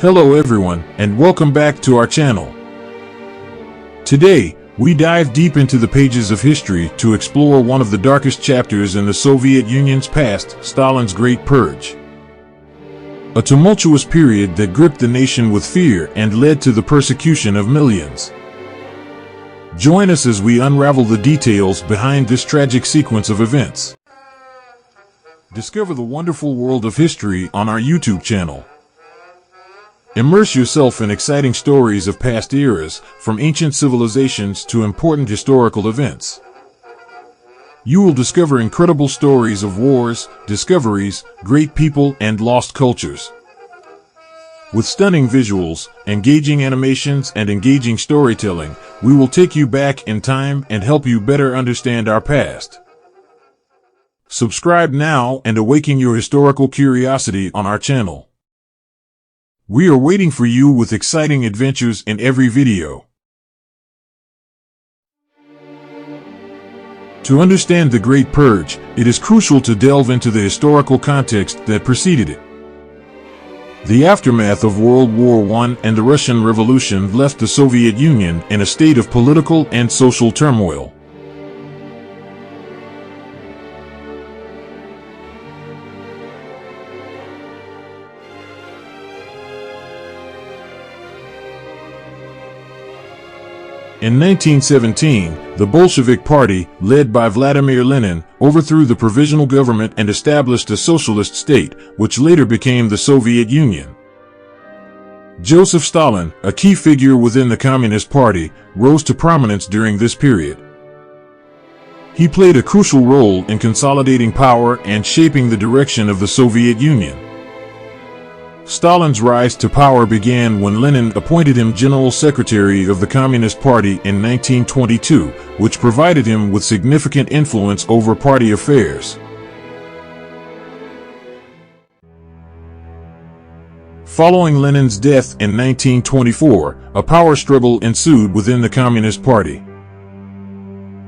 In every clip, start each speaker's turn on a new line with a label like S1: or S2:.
S1: Hello everyone, and welcome back to our channel. Today, we dive deep into the pages of history to explore one of the darkest chapters in the Soviet Union's past, Stalin's Great Purge. A tumultuous period that gripped the nation with fear and led to the persecution of millions. Join us as we unravel the details behind this tragic sequence of events. Discover the wonderful world of history on our YouTube channel. Immerse yourself in exciting stories of past eras, from ancient civilizations to important historical events. You will discover incredible stories of wars, discoveries, great people, and lost cultures. With stunning visuals, engaging animations, and engaging storytelling, we will take you back in time and help you better understand our past. Subscribe now and awaken your historical curiosity on our channel. We are waiting for you with exciting adventures in every video. To understand the Great Purge, it is crucial to delve into the historical context that preceded it. The aftermath of World War I and the Russian Revolution left the Soviet Union in a state of political and social turmoil. In 1917, the Bolshevik Party, led by Vladimir Lenin, overthrew the provisional government and established a socialist state, which later became the Soviet Union. Joseph Stalin, a key figure within the Communist Party, rose to prominence during this period. He played a crucial role in consolidating power and shaping the direction of the Soviet Union. Stalin's rise to power began when Lenin appointed him General Secretary of the Communist Party in 1922, which provided him with significant influence over party affairs. Following Lenin's death in 1924, a power struggle ensued within the Communist Party.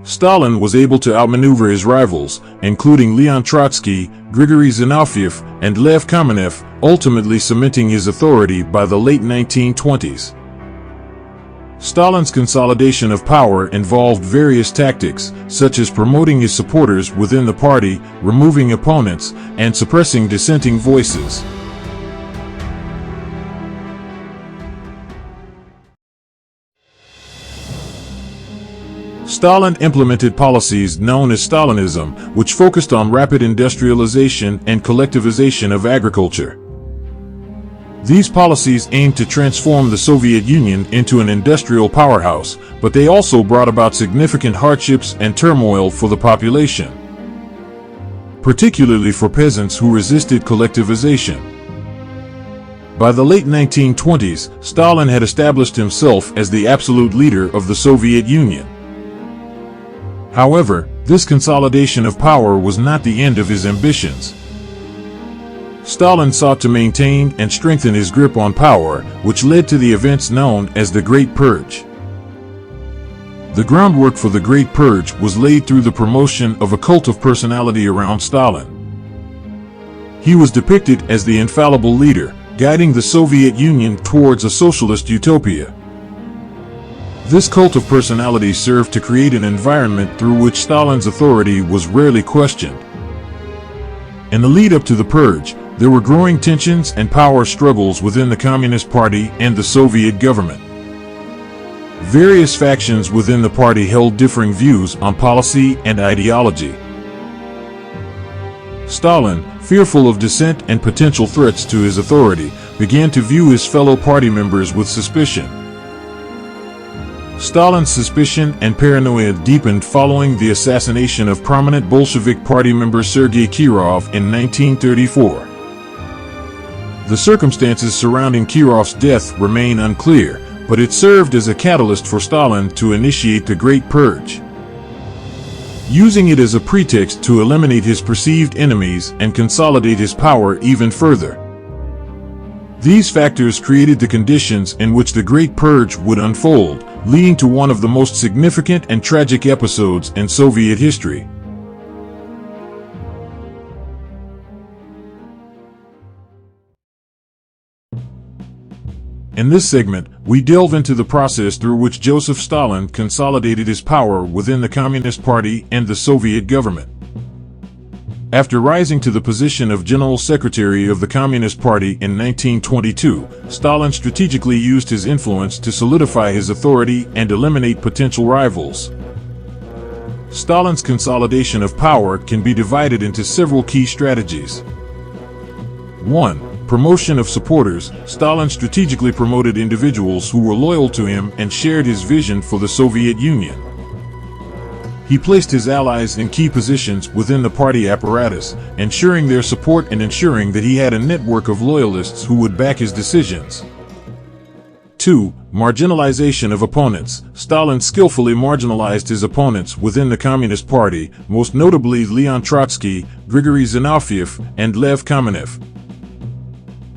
S1: Stalin was able to outmaneuver his rivals, including Leon Trotsky, Grigory Zinoviev, and Lev Kamenev, ultimately cementing his authority by the late 1920s. Stalin's consolidation of power involved various tactics, such as promoting his supporters within the party, removing opponents, and suppressing dissenting voices. Stalin implemented policies known as Stalinism, which focused on rapid industrialization and collectivization of agriculture. These policies aimed to transform the Soviet Union into an industrial powerhouse, but they also brought about significant hardships and turmoil for the population, particularly for peasants who resisted collectivization. By the late 1920s, Stalin had established himself as the absolute leader of the Soviet Union. However, this consolidation of power was not the end of his ambitions. Stalin sought to maintain and strengthen his grip on power, which led to the events known as the Great Purge. The groundwork for the Great Purge was laid through the promotion of a cult of personality around Stalin. He was depicted as the infallible leader, guiding the Soviet Union towards a socialist utopia. This cult of personality served to create an environment through which Stalin's authority was rarely questioned. In the lead-up to the Purge, there were growing tensions and power struggles within the Communist Party and the Soviet government. Various factions within the party held differing views on policy and ideology. Stalin, fearful of dissent and potential threats to his authority, began to view his fellow party members with suspicion. Stalin's suspicion and paranoia deepened following the assassination of prominent Bolshevik party member Sergei Kirov in 1934. The circumstances surrounding Kirov's death remain unclear, but it served as a catalyst for Stalin to initiate the Great Purge, using it as a pretext to eliminate his perceived enemies and consolidate his power even further. These factors created the conditions in which the Great Purge would unfold, leading to one of the most significant and tragic episodes in Soviet history. In this segment, we delve into the process through which Joseph Stalin consolidated his power within the Communist Party and the Soviet government. After rising to the position of General Secretary of the Communist Party in 1922, Stalin strategically used his influence to solidify his authority and eliminate potential rivals. Stalin's consolidation of power can be divided into several key strategies. 1. Promotion of supporters. Stalin strategically promoted individuals who were loyal to him and shared his vision for the Soviet Union. He placed his allies in key positions within the party apparatus, ensuring their support and ensuring that he had a network of loyalists who would back his decisions. 2. Marginalization of opponents. Stalin skillfully marginalized his opponents within the Communist Party, most notably Leon Trotsky, Grigory Zinoviev, and Lev Kamenev.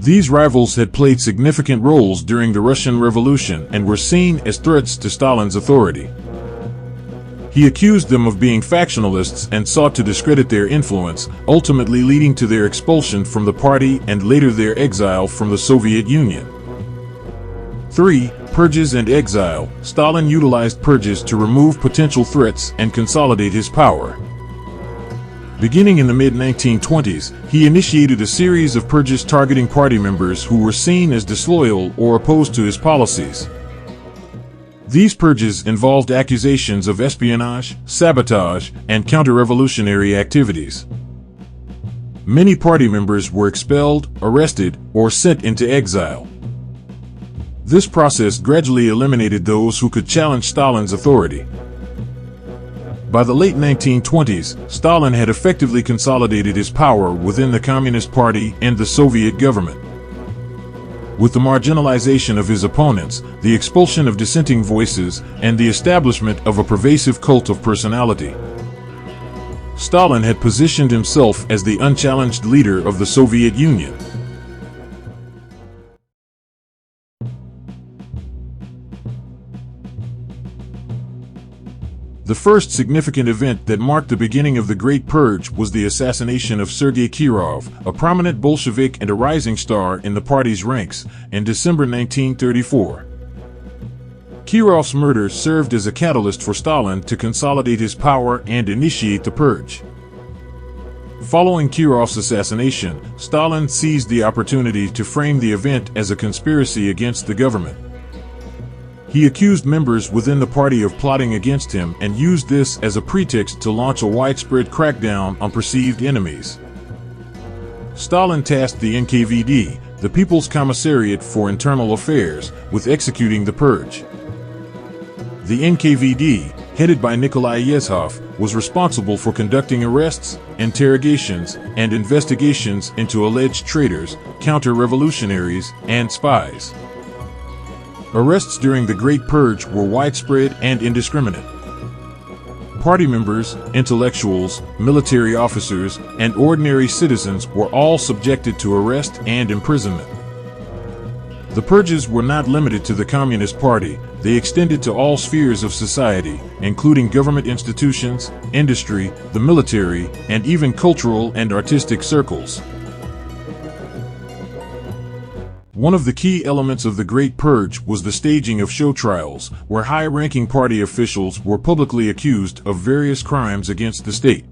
S1: These rivals had played significant roles during the Russian Revolution and were seen as threats to Stalin's authority. He accused them of being factionalists and sought to discredit their influence, ultimately leading to their expulsion from the party and later their exile from the Soviet Union. 3. Purges and exile. Stalin utilized purges to remove potential threats and consolidate his power. Beginning in the mid-1920s, he initiated a series of purges targeting party members who were seen as disloyal or opposed to his policies. These purges involved accusations of espionage, sabotage, and counter-revolutionary activities. Many party members were expelled, arrested, or sent into exile. This process gradually eliminated those who could challenge Stalin's authority. By the late 1920s, Stalin had effectively consolidated his power within the Communist Party and the Soviet government. With the marginalization of his opponents, the expulsion of dissenting voices, and the establishment of a pervasive cult of personality, Stalin had positioned himself as the unchallenged leader of the Soviet Union. The first significant event that marked the beginning of the Great Purge was the assassination of Sergei Kirov, a prominent Bolshevik and a rising star in the party's ranks, in December 1934. Kirov's murder served as a catalyst for Stalin to consolidate his power and initiate the purge. Following Kirov's assassination, Stalin seized the opportunity to frame the event as a conspiracy against the government. He accused members within the party of plotting against him and used this as a pretext to launch a widespread crackdown on perceived enemies. Stalin tasked the NKVD, the People's Commissariat for Internal Affairs, with executing the purge. The NKVD, headed by Nikolai Yezhov, was responsible for conducting arrests, interrogations, and investigations into alleged traitors, counter-revolutionaries, and spies. Arrests during the Great Purge were widespread and indiscriminate. Party members, intellectuals, military officers, and ordinary citizens were all subjected to arrest and imprisonment. The purges were not limited to the Communist Party, they extended to all spheres of society, including government institutions, industry, the military, and even cultural and artistic circles. One of the key elements of the Great Purge was the staging of show trials, where high-ranking party officials were publicly accused of various crimes against the state.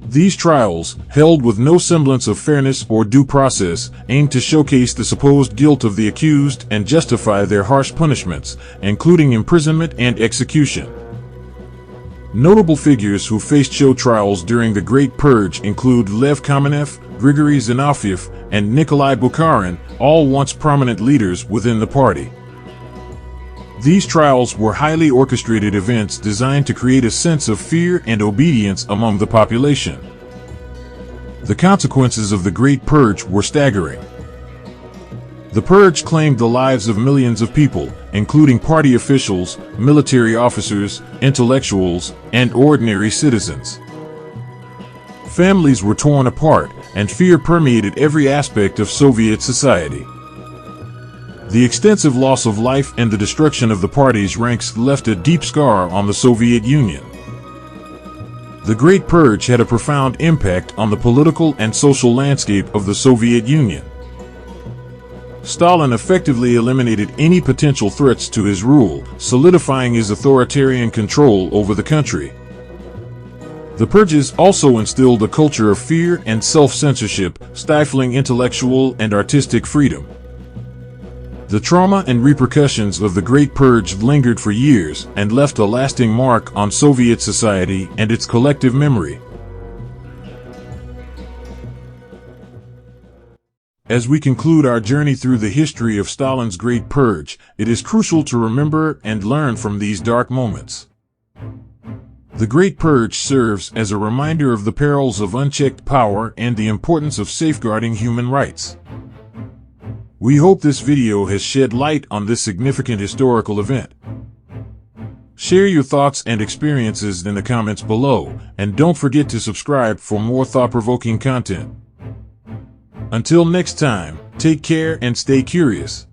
S1: These trials, held with no semblance of fairness or due process, aimed to showcase the supposed guilt of the accused and justify their harsh punishments, including imprisonment and execution. Notable figures who faced show trials during the Great Purge include Lev Kamenev, Grigory Zinoviev, and Nikolai Bukharin, all once prominent leaders within the party. These trials were highly orchestrated events designed to create a sense of fear and obedience among the population. The consequences of the Great Purge were staggering. The purge claimed the lives of millions of people, including party officials, military officers, intellectuals, and ordinary citizens. Families were torn apart, and fear permeated every aspect of Soviet society. The extensive loss of life and the destruction of the party's ranks left a deep scar on the Soviet Union. The Great Purge had a profound impact on the political and social landscape of the Soviet Union. Stalin effectively eliminated any potential threats to his rule, solidifying his authoritarian control over the country. The purges also instilled a culture of fear and self-censorship, stifling intellectual and artistic freedom. The trauma and repercussions of the Great Purge lingered for years and left a lasting mark on Soviet society and its collective memory. As we conclude our journey through the history of Stalin's Great Purge, it is crucial to remember and learn from these dark moments. The Great Purge serves as a reminder of the perils of unchecked power and the importance of safeguarding human rights. We hope this video has shed light on this significant historical event. Share your thoughts and experiences in the comments below, and don't forget to subscribe for more thought-provoking content. Until next time, take care and stay curious.